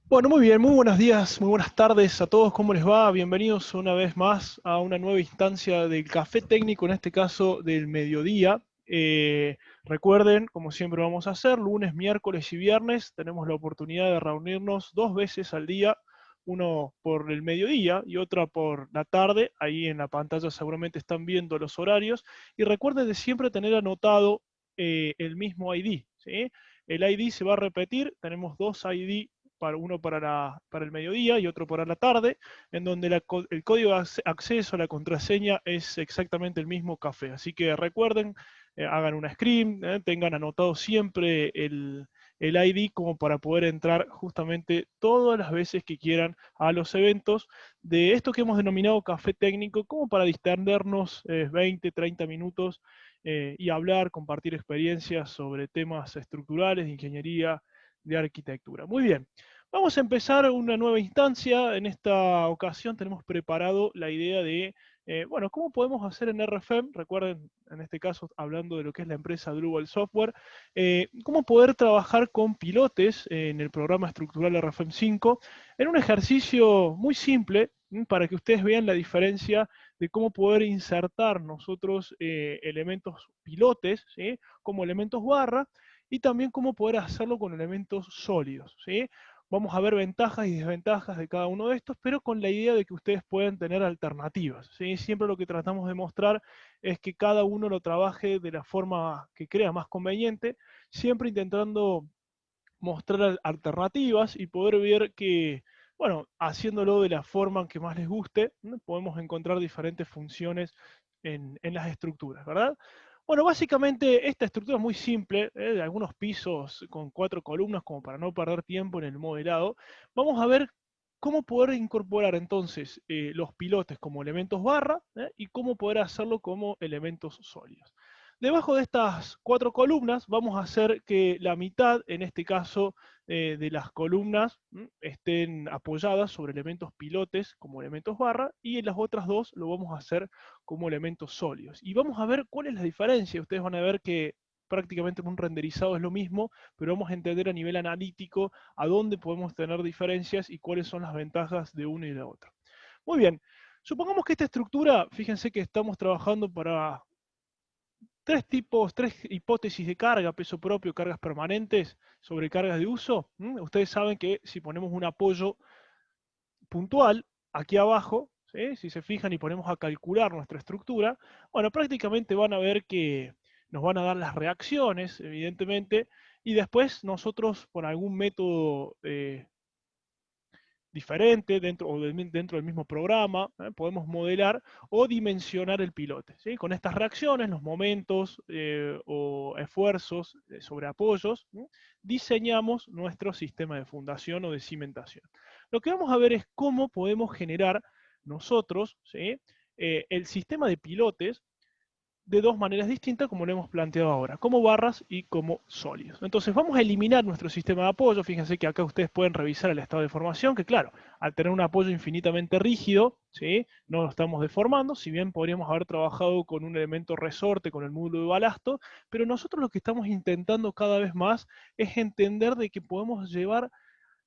Bueno, muy bien, muy buenos días, muy buenas tardes a todos, ¿cómo les va? Bienvenidos una vez más a una nueva instancia del café técnico, en este caso del mediodía. Recuerden, como siempre vamos a hacer, lunes, miércoles y viernes tenemos la oportunidad de reunirnos dos veces al día, uno por el mediodía y otra por la tarde. Ahí en la pantalla seguramente están viendo los horarios. Y recuerden de siempre tener anotado el mismo ID, ¿sí? El ID se va a repetir, tenemos dos ID, uno para el mediodía y otro para la tarde, en donde el código de acceso a la contraseña es exactamente el mismo café. Así que recuerden, hagan una screen, tengan anotado siempre el ID como para poder entrar justamente todas las veces que quieran a los eventos de esto que hemos denominado café técnico, como para distendernos 20, 30 minutos y hablar, compartir experiencias sobre temas estructurales de ingeniería, de arquitectura. Muy bien, vamos a empezar una nueva instancia. En esta ocasión tenemos preparado la idea de, bueno, cómo podemos hacer en RFM. Recuerden, en este caso, hablando de lo que es la empresa Drupal Software, cómo poder trabajar con pilotes en el programa estructural RFM 5 en un ejercicio muy simple, para que ustedes vean la diferencia de cómo poder insertar nosotros elementos pilotes, ¿sí? Como elementos barra, y también cómo poder hacerlo con elementos sólidos, ¿sí? Vamos a ver ventajas y desventajas de cada uno de estos, pero con la idea de que ustedes puedan tener alternativas, ¿sí? Siempre lo que tratamos de mostrar es que cada uno lo trabaje de la forma que crea más conveniente, siempre intentando mostrar alternativas y poder ver que, bueno, haciéndolo de la forma que más les guste, ¿no? Podemos encontrar diferentes funciones en las estructuras, ¿verdad? Bueno, básicamente esta estructura es muy simple, de algunos pisos con 4 columnas, como para no perder tiempo en el modelado. Vamos a ver cómo poder incorporar entonces los pilotes como elementos barra, y cómo poder hacerlo como elementos sólidos. Debajo de estas 4 columnas vamos a hacer que la mitad, en este caso, de las columnas estén apoyadas sobre elementos pilotes como elementos barra, y en las otras dos lo vamos a hacer como elementos sólidos. Y vamos a ver cuál es la diferencia. Ustedes van a ver que prácticamente en un renderizado es lo mismo, pero vamos a entender a nivel analítico a dónde podemos tener diferencias y cuáles son las ventajas de uno y de otro. Muy bien, supongamos que esta estructura, fíjense que estamos trabajando para tres hipótesis de carga: peso propio, cargas permanentes, sobrecargas de uso. Ustedes saben que si ponemos un apoyo puntual aquí abajo, ¿sí? Si se fijan y ponemos a calcular nuestra estructura, bueno, prácticamente van a ver que nos van a dar las reacciones, evidentemente, y después nosotros por algún método diferente dentro del mismo programa, podemos modelar o dimensionar el pilote, ¿sí? Con estas reacciones, los momentos o esfuerzos sobre apoyos, ¿sí? Diseñamos nuestro sistema de fundación o de cimentación. Lo que vamos a ver es cómo podemos generar nosotros, ¿sí? El sistema de pilotes de dos maneras distintas, como lo hemos planteado ahora, como barras y como sólidos. Entonces vamos a eliminar nuestro sistema de apoyo. Fíjense que acá ustedes pueden revisar el estado de formación, que claro, al tener un apoyo infinitamente rígido, ¿sí? No lo estamos deformando, si bien podríamos haber trabajado con un elemento resorte, con el módulo de balasto, pero nosotros lo que estamos intentando cada vez más es entender de que podemos llevar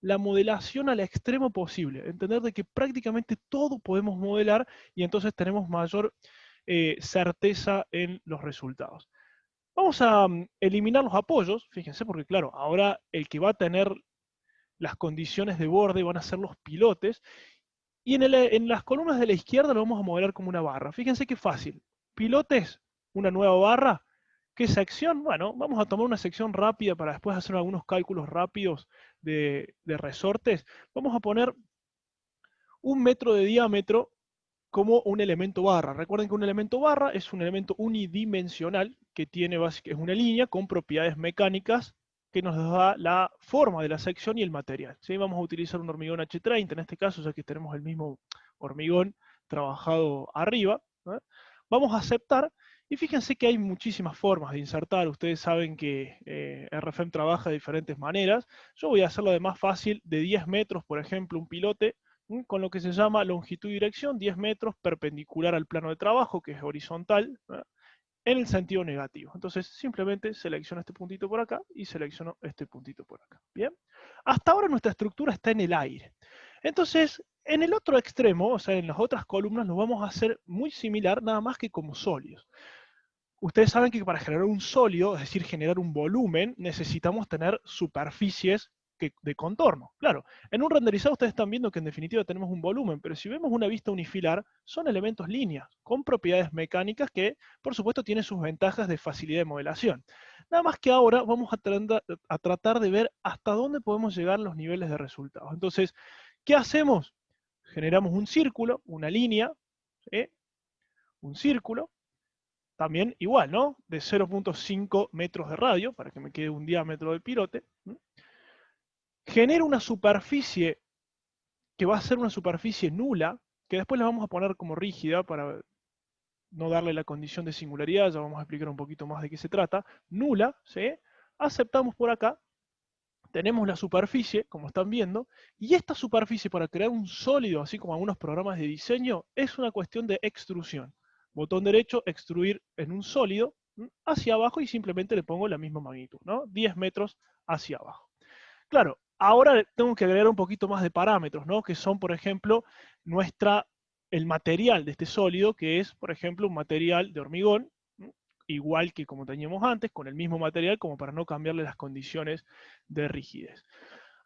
la modelación al extremo posible, entender de que prácticamente todo podemos modelar, y entonces tenemos mayor certeza en los resultados. Vamos a eliminar los apoyos, fíjense, porque claro, ahora el que va a tener las condiciones de borde van a ser los pilotes, y en las columnas de la izquierda lo vamos a modelar como una barra. Fíjense qué fácil. Pilotes, una nueva barra. ¿Qué sección? Bueno, vamos a tomar una sección rápida para después hacer algunos cálculos rápidos de resortes. Vamos a poner 1 metro de diámetro como un elemento barra. Recuerden que un elemento barra es un elemento unidimensional que tiene es una línea con propiedades mecánicas que nos da la forma de la sección y el material, ¿sí? Vamos a utilizar un hormigón H30 en este caso, ya que tenemos el mismo hormigón trabajado arriba, ¿eh? Vamos a aceptar, y fíjense que hay muchísimas formas de insertar. Ustedes saben que RFM trabaja de diferentes maneras. Yo voy a hacerlo de más fácil, de 10 metros, por ejemplo, un pilote, con lo que se llama longitud y dirección, 10 metros perpendicular al plano de trabajo, que es horizontal, ¿verdad? En el sentido negativo. Entonces simplemente selecciono este puntito por acá y selecciono este puntito por acá. Bien, hasta ahora nuestra estructura está en el aire. Entonces, en el otro extremo, o sea, en las otras columnas, lo vamos a hacer muy similar, nada más que como sólidos. Ustedes saben que para generar un sólido, es decir, generar un volumen, necesitamos tener superficies de contorno. Claro, en un renderizado ustedes están viendo que en definitiva tenemos un volumen, pero si vemos una vista unifilar, son elementos líneas, con propiedades mecánicas que, por supuesto, tienen sus ventajas de facilidad de modelación. Nada más que ahora vamos a tratar de ver hasta dónde podemos llegar los niveles de resultados. Entonces, ¿qué hacemos? Generamos un círculo, una línea, ¿sí? Un círculo, también igual, ¿no? De 0.5 metros de radio, para que me quede un diámetro del pilote. Genero una superficie que va a ser una superficie nula, que después la vamos a poner como rígida para no darle la condición de singularidad, ya vamos a explicar un poquito más de qué se trata. Nula, ¿sí? Aceptamos por acá, tenemos la superficie, como están viendo, y esta superficie para crear un sólido, así como algunos programas de diseño, es una cuestión de extrusión. Botón derecho, extruir en un sólido, hacia abajo y simplemente le pongo la misma magnitud, ¿no? 10 metros hacia abajo. Claro, ahora tengo que agregar un poquito más de parámetros, ¿no? Que son, por ejemplo, el material de este sólido, que es, por ejemplo, un material de hormigón, igual que como teníamos antes, con el mismo material, como para no cambiarle las condiciones de rigidez.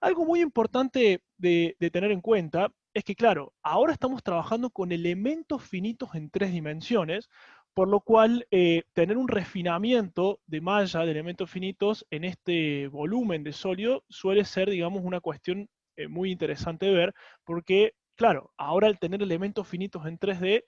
Algo muy importante de tener en cuenta es que, claro, ahora estamos trabajando con elementos finitos en 3 dimensiones, por lo cual tener un refinamiento de malla de elementos finitos en este volumen de sólido suele ser, digamos, una cuestión muy interesante de ver, porque, claro, ahora al tener elementos finitos en 3D,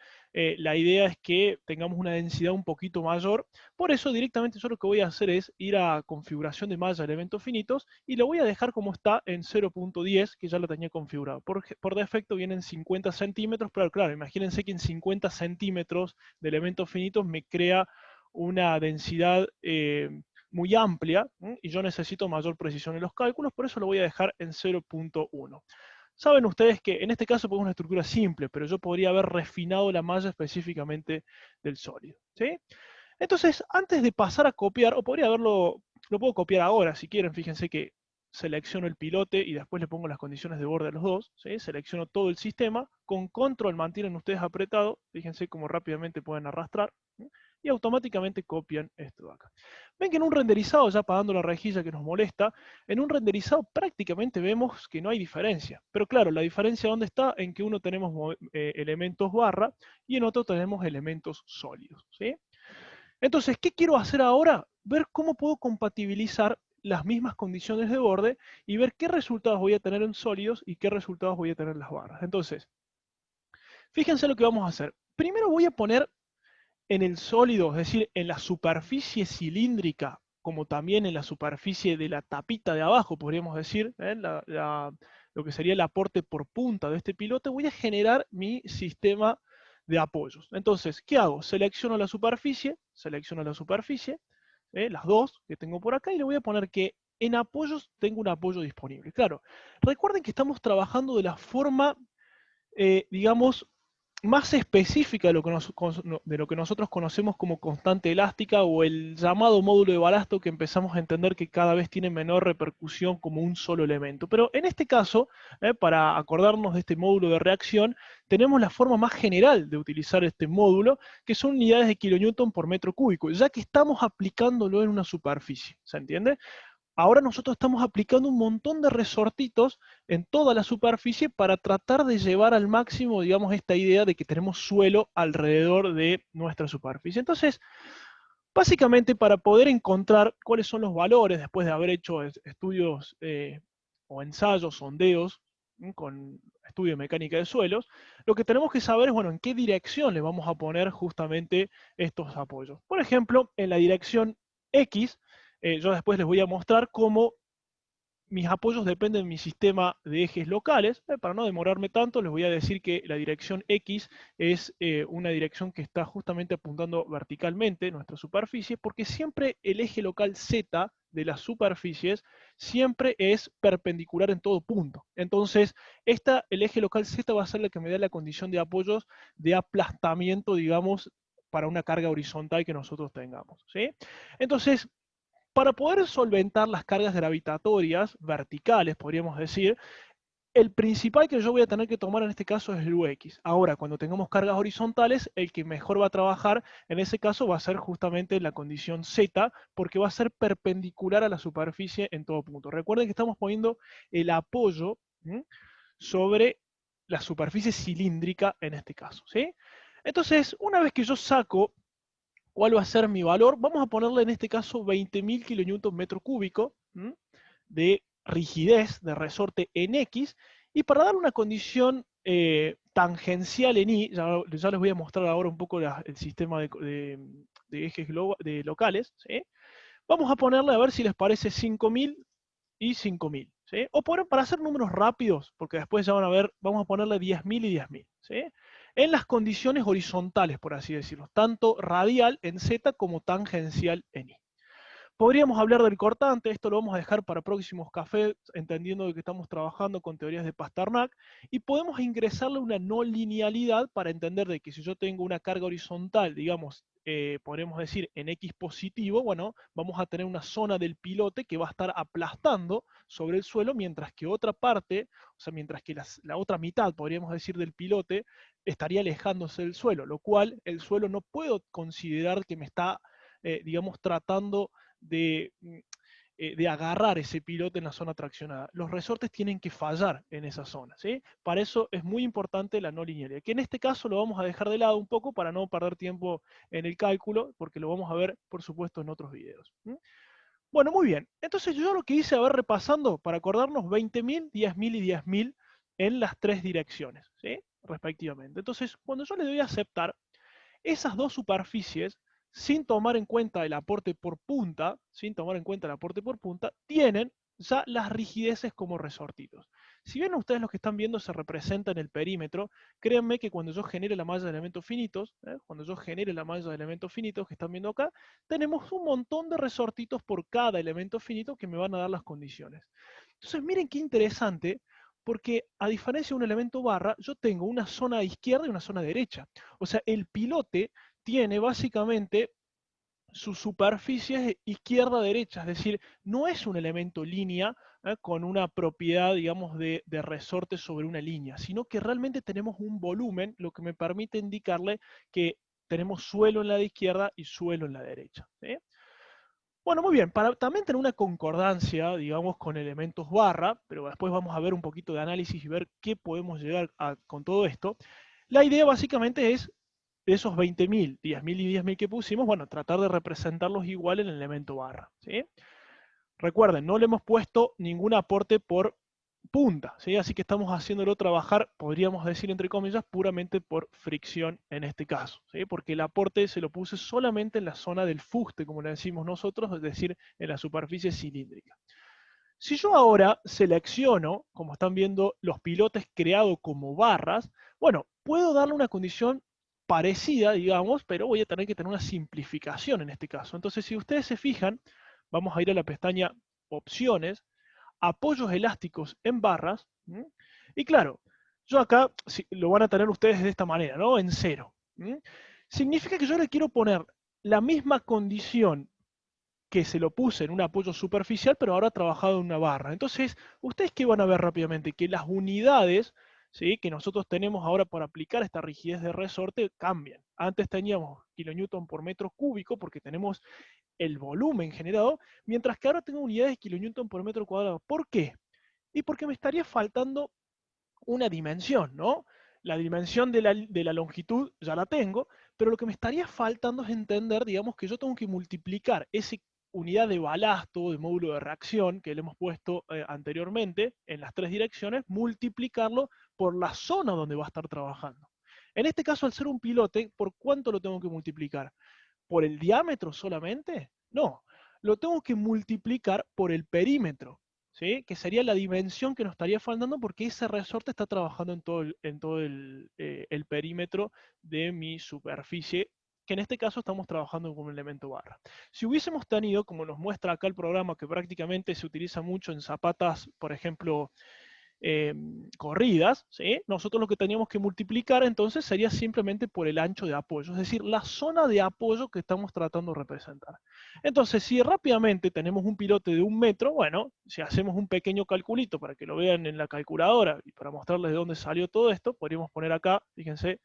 la idea es que tengamos una densidad un poquito mayor. Por eso directamente yo lo que voy a hacer es ir a configuración de malla de elementos finitos y lo voy a dejar como está en 0.10, que ya lo tenía configurado. Por defecto vienen 50 centímetros, pero claro, imagínense que en 50 centímetros de elementos finitos me crea una densidad muy amplia, y yo necesito mayor precisión en los cálculos, por eso lo voy a dejar en 0.1. Saben ustedes que en este caso pongo una estructura simple, pero yo podría haber refinado la malla específicamente del sólido, ¿sí? Entonces, antes de pasar a copiar, o podría haberlo, lo puedo copiar ahora si quieren, fíjense que selecciono el pilote y después le pongo las condiciones de borde a los dos, ¿sí? Selecciono todo el sistema, con control mantienen ustedes apretado, fíjense cómo rápidamente pueden arrastrar, ¿sí? Y automáticamente copian esto de acá. Ven que en un renderizado, ya apagando la rejilla que nos molesta, en un renderizado prácticamente vemos que no hay diferencia. Pero claro, la diferencia ¿dónde está? En que uno tenemos elementos barra y en otro tenemos elementos sólidos, ¿sí? Entonces, ¿qué quiero hacer ahora? Ver cómo puedo compatibilizar las mismas condiciones de borde y ver qué resultados voy a tener en sólidos y qué resultados voy a tener en las barras. Entonces, fíjense lo que vamos a hacer. Primero voy a poner en el sólido, es decir, en la superficie cilíndrica, como también en la superficie de la tapita de abajo, podríamos decir, lo que sería el aporte por punta de este pilote, voy a generar mi sistema de apoyos. Entonces, ¿qué hago? Selecciono la superficie, las dos que tengo por acá, y le voy a poner que en apoyos tengo un apoyo disponible. Claro, recuerden que estamos trabajando de la forma, digamos, más específica de lo que nosotros conocemos como constante elástica o el llamado módulo de balasto, que empezamos a entender que cada vez tiene menor repercusión como un solo elemento. Pero en este caso, para acordarnos de este módulo de reacción, tenemos la forma más general de utilizar este módulo, que son unidades de kilonewton por metro cúbico, ya que estamos aplicándolo en una superficie, ¿se entiende? Ahora nosotros estamos aplicando un montón de resortitos en toda la superficie para tratar de llevar al máximo, digamos, esta idea de que tenemos suelo alrededor de nuestra superficie. Entonces, básicamente para poder encontrar cuáles son los valores, después de haber hecho estudios o ensayos, sondeos, con estudio de mecánica de suelos, lo que tenemos que saber es, bueno, en qué dirección le vamos a poner justamente estos apoyos. Por ejemplo, en la dirección X, yo después les voy a mostrar cómo mis apoyos dependen de mi sistema de ejes locales. Para no demorarme tanto, les voy a decir que la dirección X es una dirección que está justamente apuntando verticalmente nuestra superficie, porque siempre el eje local Z de las superficies siempre es perpendicular en todo punto. Entonces, el eje local Z va a ser el que me da la condición de apoyos de aplastamiento, digamos, para una carga horizontal que nosotros tengamos, ¿sí? Entonces, Para poder solventar las cargas gravitatorias verticales, podríamos decir, el principal que yo voy a tener que tomar en este caso es el UX. Ahora, cuando tengamos cargas horizontales, el que mejor va a trabajar en ese caso va a ser justamente la condición Z, porque va a ser perpendicular a la superficie en todo punto. Recuerden que estamos poniendo el apoyo, ¿sí?, sobre la superficie cilíndrica en este caso, ¿sí? Entonces, una vez que yo saco cuál va a ser mi valor, vamos a ponerle en este caso 20.000 kilonewton metro cúbico, ¿m?, de rigidez de resorte en X, y para dar una condición tangencial en Y, ya les voy a mostrar ahora un poco el sistema de ejes de locales, ¿sí? Vamos a ponerle a ver si les parece 5.000 y 5.000, ¿sí? O para hacer números rápidos, porque después ya van a ver, vamos a ponerle 10.000 y 10.000, ¿sí? En las condiciones horizontales, por así decirlo, tanto radial en Z como tangencial en Y. Podríamos hablar del cortante, esto lo vamos a dejar para próximos cafés, entendiendo de que estamos trabajando con teorías de Pasternak, y podemos ingresarle una no linealidad para entender de que si yo tengo una carga horizontal, digamos, podemos decir en X positivo, bueno, vamos a tener una zona del pilote que va a estar aplastando sobre el suelo, mientras que otra parte, o sea, mientras que la otra mitad, podríamos decir, del pilote, estaría alejándose del suelo, lo cual el suelo no puedo considerar que me está, digamos, tratando de agarrar ese pilote en la zona traccionada. Los resortes tienen que fallar en esa zona, ¿sí? Para eso es muy importante la no linealidad, que en este caso lo vamos a dejar de lado un poco para no perder tiempo en el cálculo, porque lo vamos a ver, por supuesto, en otros videos. Bueno, muy bien. Entonces yo lo que hice, a ver, repasando, para acordarnos, 20.000, 10.000 y 10.000 en las tres direcciones, ¿sí?, respectivamente. Entonces, cuando yo le doy a aceptar, esas dos superficies, sin tomar en cuenta el aporte por punta, tienen ya las rigideces como resortitos. Si bien ustedes los que están viendo se representa en el perímetro, créanme que cuando yo genere la malla de elementos finitos, que están viendo acá, tenemos un montón de resortitos por cada elemento finito que me van a dar las condiciones. Entonces miren qué interesante, porque a diferencia de un elemento barra, yo tengo una zona izquierda y una zona derecha. O sea, el pilote tiene básicamente sus superficies izquierda-derecha, es decir, no es un elemento línea con una propiedad, digamos, de resorte sobre una línea, sino que realmente tenemos un volumen, lo que me permite indicarle que tenemos suelo en la de izquierda y suelo en la derecha, ¿sí? Bueno, muy bien, para también tener una concordancia, digamos, con elementos barra, pero después vamos a ver un poquito de análisis y ver qué podemos llegar a con todo esto. La idea básicamente es, de esos 20.000, 10.000 y 10.000 que pusimos, bueno, tratar de representarlos igual en el elemento barra, ¿sí? Recuerden, no le hemos puesto ningún aporte por punta, ¿sí? Así que estamos haciéndolo trabajar, podríamos decir entre comillas, puramente por fricción en este caso, ¿sí? Porque el aporte se lo puse solamente en la zona del fuste, como le decimos nosotros, es decir, en la superficie cilíndrica. Si yo ahora selecciono, como están viendo, los pilotes creados como barras, bueno, puedo darle una condición parecida, digamos, pero voy a tener que tener una simplificación en este caso. Entonces, si ustedes se fijan, vamos a ir a la pestaña Opciones, Apoyos elásticos en barras, ¿m? Y claro, yo acá lo van a tener ustedes de esta manera, ¿no? En cero. ¿M? Significa que yo le quiero poner la misma condición que se lo puse en un apoyo superficial, pero ahora trabajado en una barra. Entonces, ¿ustedes qué van a ver rápidamente? Que las unidades, ¿sí?, que nosotros tenemos ahora para aplicar esta rigidez de resorte cambian. Antes teníamos kilonewton por metro cúbico porque tenemos el volumen generado, mientras que ahora tengo unidades de kilonewton por metro cuadrado. ¿Por qué? Y porque me estaría faltando una dimensión, ¿no? La dimensión de la longitud ya la tengo, pero lo que me estaría faltando es entender, digamos, que yo tengo que multiplicar esa unidad de balasto, de módulo de reacción, que le hemos puesto anteriormente en las tres direcciones, multiplicarlo por la zona donde va a estar trabajando. En este caso, al ser un pilote, ¿por cuánto lo tengo que multiplicar? ¿Por el diámetro solamente? No, lo tengo que multiplicar por el perímetro, ¿sí?, que sería la dimensión que nos estaría faltando porque ese resorte está trabajando en todo el perímetro de mi superficie, que en este caso estamos trabajando con un elemento barra. Si hubiésemos tenido, como nos muestra acá el programa, que prácticamente se utiliza mucho en zapatas, por ejemplo, corridas, ¿sí? Nosotros lo que teníamos que multiplicar entonces sería simplemente por el ancho de apoyo, es decir, la zona de apoyo que estamos tratando de representar. Entonces, si rápidamente tenemos un pilote de 1 metro, bueno, si hacemos un pequeño calculito para que lo vean en la calculadora y para mostrarles de dónde salió todo esto, podríamos poner acá, fíjense,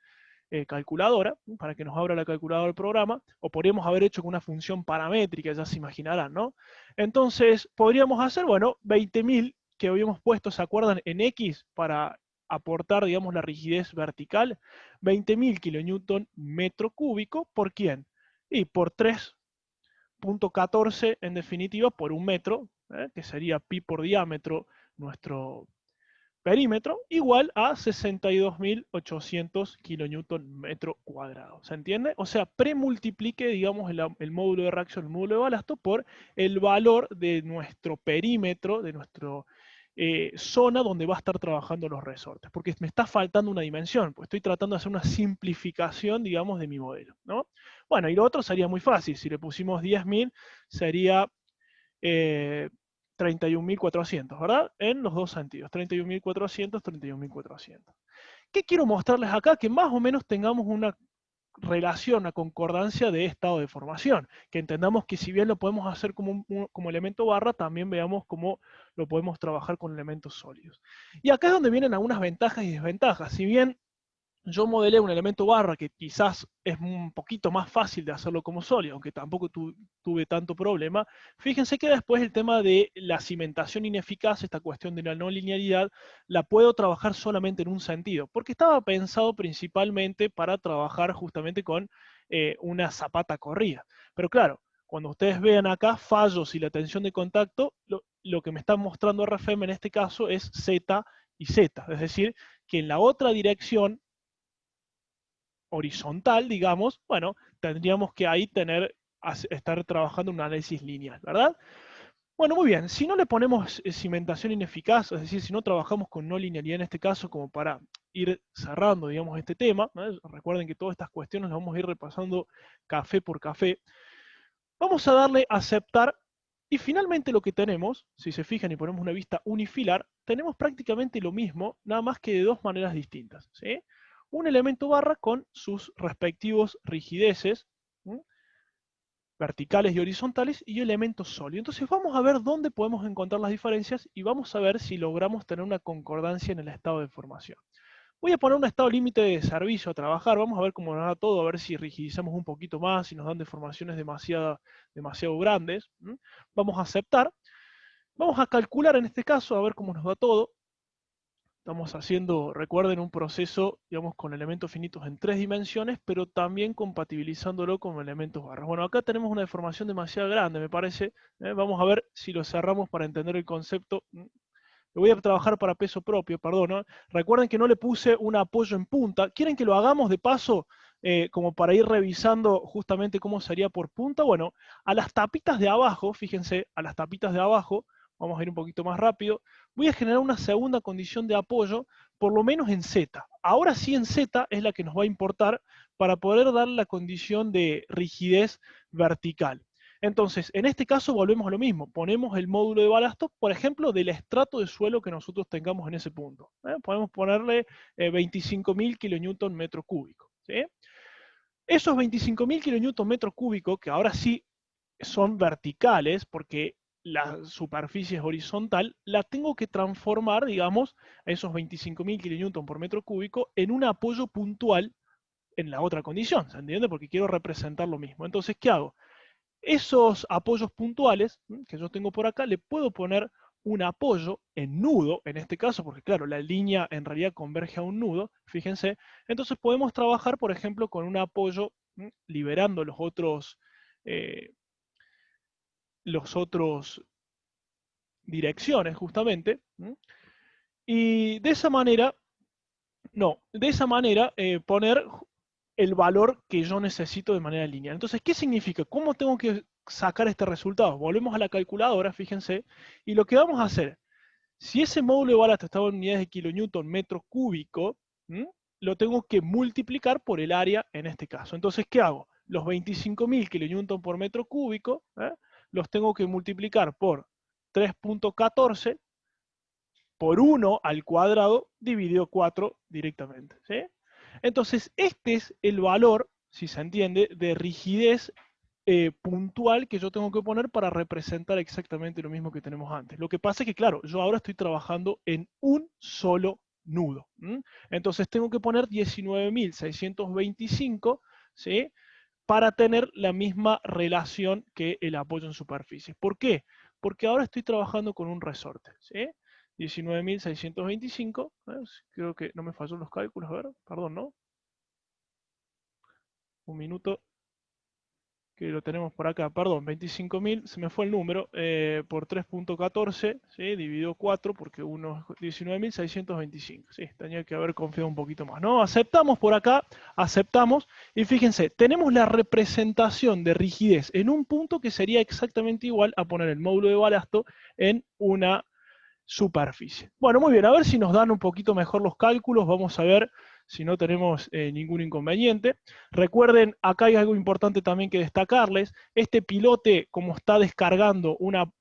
calculadora, para que nos abra la calculadora del programa, o podríamos haber hecho con una función paramétrica, ya se imaginarán, ¿no? Entonces, podríamos hacer, bueno, 20.000 que habíamos puesto, ¿se acuerdan? En X para aportar, digamos, la rigidez vertical, 20.000 kilonewton metro cúbico, ¿por quién? Y por 3.14 en definitiva por 1 metro, que sería pi por diámetro nuestro perímetro, igual a 62.800 kilonewton metro cuadrado. ¿Se entiende? O sea, premultiplique, digamos, el módulo de reacción, el módulo de balasto, por el valor de nuestro perímetro, de nuestro zona donde va a estar trabajando los resortes, porque me está faltando una dimensión, pues estoy tratando de hacer una simplificación, digamos, de mi modelo, ¿no? Bueno, y lo otro sería muy fácil, si le pusimos 10.000, sería 31.400, ¿verdad? En los dos sentidos, 31.400, 31.400. ¿Qué quiero mostrarles acá? Que más o menos tengamos una relación, una concordancia de estado de formación, que entendamos que si bien lo podemos hacer como elemento barra, también veamos cómo lo podemos trabajar con elementos sólidos. Y acá es donde vienen algunas ventajas y desventajas. Si bien yo modelé un elemento barra que quizás es un poquito más fácil de hacerlo como sólido, aunque tampoco tuve tanto problema. Fíjense que después el tema de la cimentación ineficaz, esta cuestión de la no linealidad, la puedo trabajar solamente en un sentido, porque estaba pensado principalmente para trabajar justamente con una zapata corrida. Pero claro, cuando ustedes vean acá fallos y la tensión de contacto, lo que me está mostrando RFM en este caso es Z y Z, es decir, que en la otra dirección horizontal, digamos, bueno, tendríamos que ahí estar trabajando un análisis lineal, ¿verdad? Bueno, muy bien, si no le ponemos cimentación ineficaz, es decir, si no trabajamos con no linealidad en este caso, como para ir cerrando, digamos, este tema, ¿no? Recuerden que todas estas cuestiones las vamos a ir repasando café por café, vamos a darle a aceptar, y finalmente lo que tenemos, si se fijan y ponemos una vista unifilar, tenemos prácticamente lo mismo, nada más que de dos maneras distintas, ¿sí? Un elemento barra con sus respectivos rigideces, ¿sí?, verticales y horizontales, y elementos sólidos. Entonces vamos a ver dónde podemos encontrar las diferencias y vamos a ver si logramos tener una concordancia en el estado de formación. Voy a poner un estado límite de servicio a trabajar, vamos a ver cómo nos da todo, a ver si rigidizamos un poquito más, si nos dan deformaciones demasiado grandes. Vamos a aceptar, vamos a calcular en este caso, a ver cómo nos da todo. Estamos haciendo, recuerden, un proceso, digamos, con elementos finitos en 3 dimensiones, pero también compatibilizándolo con elementos barras. Bueno, acá tenemos una deformación demasiado grande, me parece. Vamos a ver si lo cerramos para entender el concepto. Lo voy a trabajar para peso propio, perdón, ¿no? Recuerden que no le puse un apoyo en punta. ¿Quieren que lo hagamos de paso, como para ir revisando justamente cómo sería por punta? Bueno, a las tapitas de abajo, fíjense, a las tapitas de abajo, vamos a ir un poquito más rápido, voy a generar una segunda condición de apoyo, por lo menos en Z. Ahora sí en Z es la que nos va a importar para poder dar la condición de rigidez vertical. Entonces, en este caso volvemos a lo mismo, ponemos el módulo de balasto, por ejemplo, del estrato de suelo que nosotros tengamos en ese punto. Podemos ponerle 25.000 kilonewton metro cúbico. ¿Sí? Esos 25.000 kilonewton metro cúbico, que ahora sí son verticales, porque la superficie es horizontal, la tengo que transformar, digamos, a esos 25.000 kilonewton por metro cúbico en un apoyo puntual en la otra condición, ¿se entiende? Porque quiero representar lo mismo. Entonces, ¿qué hago? Esos apoyos puntuales que yo tengo por acá, le puedo poner un apoyo en nudo, en este caso, porque claro, la línea en realidad converge a un nudo, fíjense. Entonces podemos trabajar, por ejemplo, con un apoyo liberando eh, los otros direcciones, justamente. Y de esa manera, poner el valor que yo necesito de manera lineal. Entonces, ¿qué significa? ¿Cómo tengo que sacar este resultado? Volvemos a la calculadora, fíjense, y lo que vamos a hacer, si ese módulo de balasto estaba en unidades de kilonewton metro cúbico, lo tengo que multiplicar por el área en este caso. Entonces, ¿qué hago? Los 25.000 kilonewton por metro cúbico, los tengo que multiplicar por 3.14, por 1 al cuadrado dividido 4 directamente, ¿sí? Entonces, este es el valor, si se entiende, de rigidez puntual que yo tengo que poner para representar exactamente lo mismo que tenemos antes. Lo que pasa es que, claro, yo ahora estoy trabajando en un solo nudo. Entonces tengo que poner 19.625, ¿sí? Para tener la misma relación que el apoyo en superficie. ¿Por qué? Porque ahora estoy trabajando con un resorte, ¿sí? 19.625, creo que no me falló los cálculos, a ver, perdón, ¿no? Un minuto, que lo tenemos por acá, perdón, 25.000, se me fue el número, por 3.14, ¿sí? Dividido 4, porque uno es 19.625, ¿sí? Tenía que haber confiado un poquito más, ¿no? Aceptamos por acá, aceptamos, y fíjense, tenemos la representación de rigidez en un punto que sería exactamente igual a poner el módulo de balasto en una superficie. Bueno, muy bien, a ver si nos dan un poquito mejor los cálculos, vamos a ver si no tenemos ningún inconveniente. Recuerden, acá hay algo importante también que destacarles, este pilote, como está descargando una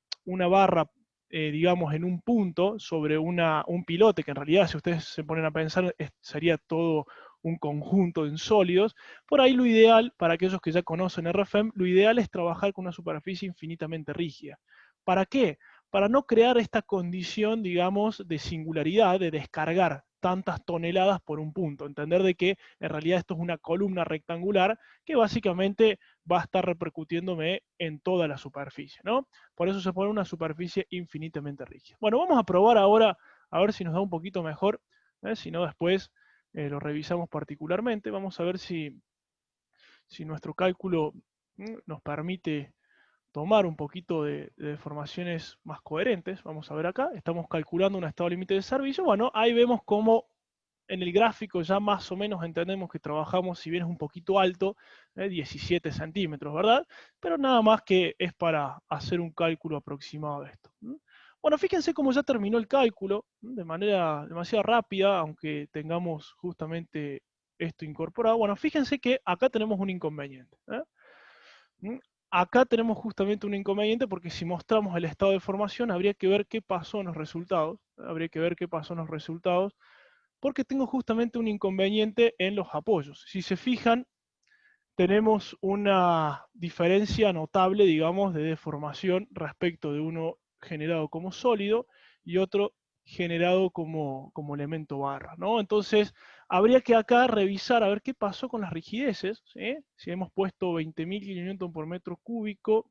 barra, digamos, en un punto sobre un pilote, que en realidad, si ustedes se ponen a pensar, sería todo un conjunto en sólidos, por ahí lo ideal, para aquellos que ya conocen RFEM, lo ideal es trabajar con una superficie infinitamente rígida. ¿Para qué? Para no crear esta condición, digamos, de singularidad, de descargar tantas toneladas por un punto. Entender de que en realidad esto es una columna rectangular que básicamente va a estar repercutiéndome en toda la superficie, ¿no? Por eso se pone una superficie infinitamente rígida. Bueno, vamos a probar ahora, a ver si nos da un poquito mejor, si no después lo revisamos particularmente. Vamos a ver si nuestro cálculo nos permite tomar un poquito de deformaciones más coherentes. Vamos a ver acá, estamos calculando un estado límite de servicio. Bueno, ahí vemos cómo en el gráfico ya más o menos entendemos que trabajamos, si bien es un poquito alto, 17 centímetros, ¿verdad? Pero nada más que es para hacer un cálculo aproximado de esto. Bueno, fíjense cómo ya terminó el cálculo de manera demasiado rápida, aunque tengamos justamente esto incorporado. Bueno, fíjense que acá tenemos un inconveniente. Acá tenemos justamente un inconveniente porque si mostramos el estado de formación habría que ver qué pasó en los resultados. Habría que ver qué pasó en los resultados porque tengo justamente un inconveniente en los apoyos. Si se fijan, tenemos una diferencia notable, digamos, de deformación respecto de uno generado como sólido y otro generado como elemento barra, ¿no? Entonces, habría que acá revisar a ver qué pasó con las rigideces, ¿sí? Si hemos puesto 20.000 kN por metro cúbico,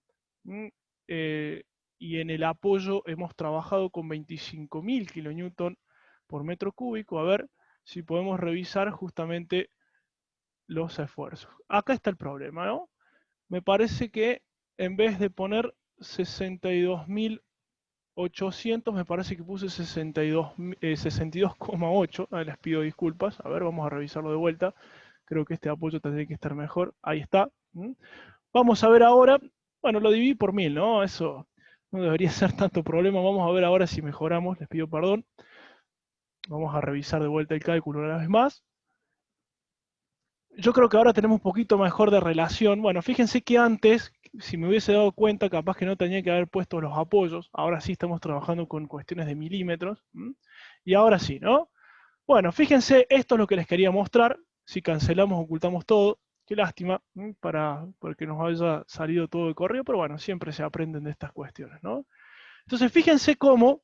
eh, y en el apoyo hemos trabajado con 25.000 kN por metro cúbico, a ver si podemos revisar justamente los esfuerzos. Acá está el problema, ¿no? Me parece que en vez de poner 62.800, me parece que puse 62,8. Les pido disculpas. A ver, vamos a revisarlo de vuelta. Creo que este apoyo tendría que estar mejor. Ahí está. Vamos a ver ahora. Bueno, lo dividí por 1000, ¿no? Eso no debería ser tanto problema. Vamos a ver ahora si mejoramos. Les pido perdón. Vamos a revisar de vuelta el cálculo una vez más. Yo creo que ahora tenemos un poquito mejor de relación. Bueno, fíjense que antes, si me hubiese dado cuenta, capaz que no tenía que haber puesto los apoyos. Ahora sí estamos trabajando con cuestiones de milímetros. Y ahora sí, ¿no? Bueno, fíjense, esto es lo que les quería mostrar. Si cancelamos, ocultamos todo. Qué lástima, porque nos haya salido todo de correo, pero bueno, siempre se aprenden de estas cuestiones, ¿no? Entonces, fíjense cómo,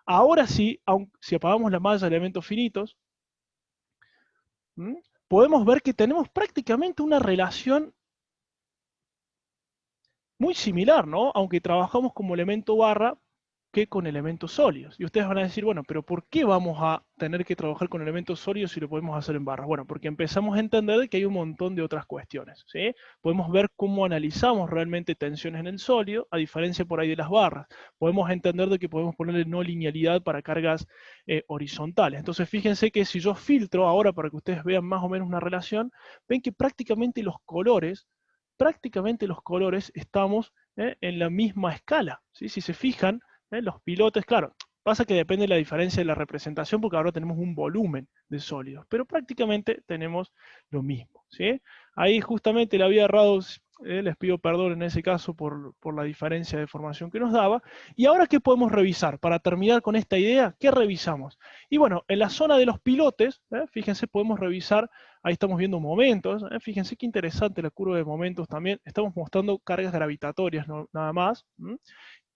ahora sí, si apagamos la malla de elementos finitos, podemos ver que tenemos prácticamente una relación muy similar, ¿no? Aunque trabajamos como elemento barra que con elementos sólidos. Y ustedes van a decir, bueno, pero ¿por qué vamos a tener que trabajar con elementos sólidos si lo podemos hacer en barras? Bueno, porque empezamos a entender que hay un montón de otras cuestiones, ¿sí? Podemos ver cómo analizamos realmente tensiones en el sólido, a diferencia por ahí de las barras. Podemos entender de que podemos ponerle no linealidad para cargas horizontales. Entonces, fíjense que si yo filtro ahora para que ustedes vean más o menos una relación, ven que prácticamente los colores estamos en la misma escala, ¿sí? Si se fijan, los pilotes, claro, pasa que depende de la diferencia de la representación porque ahora tenemos un volumen de sólidos, pero prácticamente tenemos lo mismo, ¿sí? Ahí justamente le había errado, Les pido perdón en ese caso por la diferencia de formación que nos daba. Y ahora, ¿qué podemos revisar? Para terminar con esta idea, ¿qué revisamos? Y bueno, en la zona de los pilotes, fíjense, podemos revisar, ahí estamos viendo momentos, fíjense qué interesante la curva de momentos también, estamos mostrando cargas gravitatorias, nada más.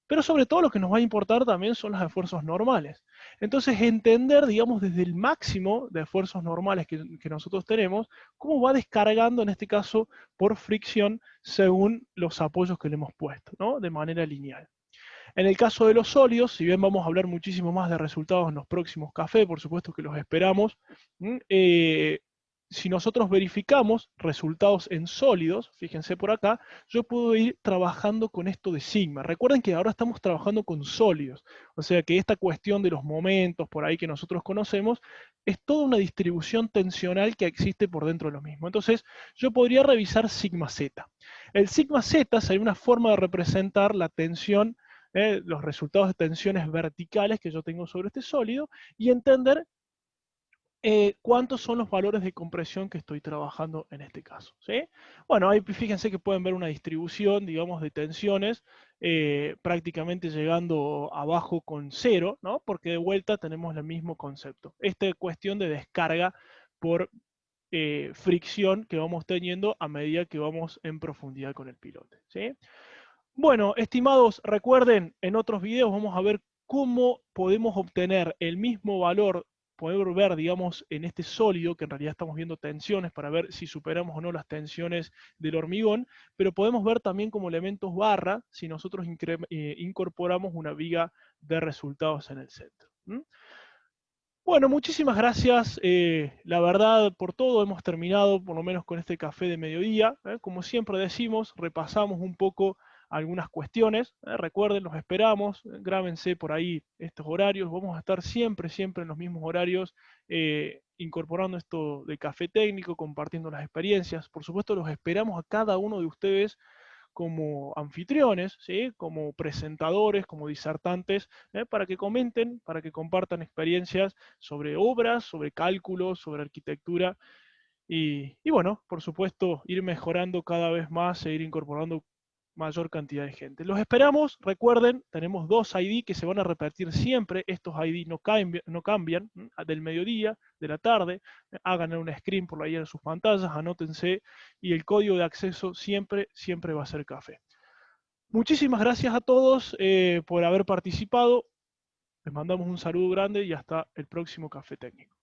Pero sobre todo lo que nos va a importar también son los esfuerzos normales. Entonces, entender, digamos, desde el máximo de esfuerzos normales que nosotros tenemos, cómo va descargando, en este caso, por fricción, según los apoyos que le hemos puesto, ¿no? De manera lineal. En el caso de los sólidos, si bien vamos a hablar muchísimo más de resultados en los próximos cafés, por supuesto que los esperamos, si nosotros verificamos resultados en sólidos, fíjense por acá, yo puedo ir trabajando con esto de sigma. Recuerden que ahora estamos trabajando con sólidos, o sea que esta cuestión de los momentos por ahí que nosotros conocemos es toda una distribución tensional que existe por dentro de lo mismo. Entonces, yo podría revisar sigma z. El sigma z sería una forma de representar la tensión, los resultados de tensiones verticales que yo tengo sobre este sólido y entender cuántos son los valores de compresión que estoy trabajando en este caso, ¿sí? Bueno, ahí fíjense que pueden ver una distribución, digamos, de tensiones, prácticamente llegando abajo con cero, ¿no? Porque de vuelta tenemos el mismo concepto. Esta cuestión de descarga por fricción que vamos teniendo a medida que vamos en profundidad con el pilote, ¿sí? Bueno, estimados, recuerden, en otros videos vamos a ver cómo podemos obtener el mismo valor, poder ver, digamos, en este sólido, que en realidad estamos viendo tensiones para ver si superamos o no las tensiones del hormigón, pero podemos ver también como elementos barra si nosotros incorporamos una viga de resultados en el centro. Bueno, muchísimas gracias, la verdad, por todo. Hemos terminado, por lo menos con este café de mediodía. Como siempre decimos, repasamos un poco algunas cuestiones. Recuerden, los esperamos. Grábense por ahí estos horarios. Vamos a estar siempre, siempre en los mismos horarios, incorporando esto de café técnico, compartiendo las experiencias. Por supuesto, los esperamos a cada uno de ustedes como anfitriones, ¿sí? Como presentadores, como disertantes, para que comenten, para que compartan experiencias sobre obras, sobre cálculos, sobre arquitectura y bueno, por supuesto, ir mejorando cada vez más e ir incorporando mayor cantidad de gente. Los esperamos, recuerden, tenemos 2 ID que se van a repetir siempre, estos ID no cambian del mediodía, de la tarde, hagan un screen por ahí en sus pantallas, anótense y el código de acceso siempre, siempre va a ser café. Muchísimas gracias a todos por haber participado, les mandamos un saludo grande y hasta el próximo Café Técnico.